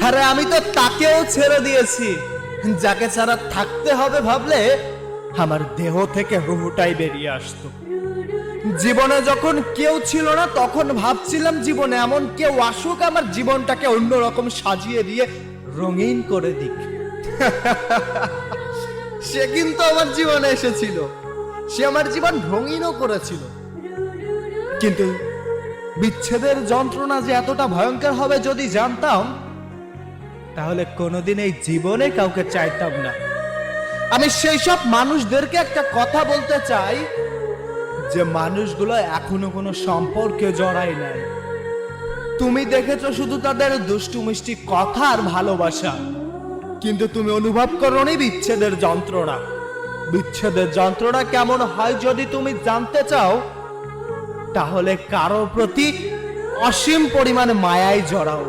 আরে আমি তো তাকেও ছেড়ে দিয়েছি, যাকে ছাড়া থাকতে হবে ভাবলে আমার দেহ থেকে রুহুটাই বেরিয়ে আসতো। জীবনে যখন কেউ ছিল না তখন ভাবছিলাম জীবনে এমন কেউ আসুক আমার জীবনটাকে অন্যরকম সাজিয়ে দিয়ে রঙিন করে দিক। সে কিন্তু আমার জীবনে এসেছিল, সে আমার জীবন রঙিনও করেছিল, কিন্তু বিচ্ছেদের যন্ত্রণা যে এতটা ভয়ঙ্কর হবে যদি জানতাম তাহলে কোনোদিন এই জীবনে কাউকে চাইতাম না। আমি সেই সব মানুষদেরকে একটা কথা বলতে চাই যে মানুষগুলো এখনো কোনো সম্পর্কে জড়ায় নাই। তুমি দেখেছো শুধু তাদের দুষ্টু মিষ্টি কথা আর ভালোবাসা, কিন্তু তুমি অনুভব করোনি বিচ্ছেদের যন্ত্রণা। বিচ্ছেদের যন্ত্রণা কেমন হয় যদি তুমি জানতে চাও তাহলে কারো প্রতি অসীম পরিমাণে মায়ায় জড়াও।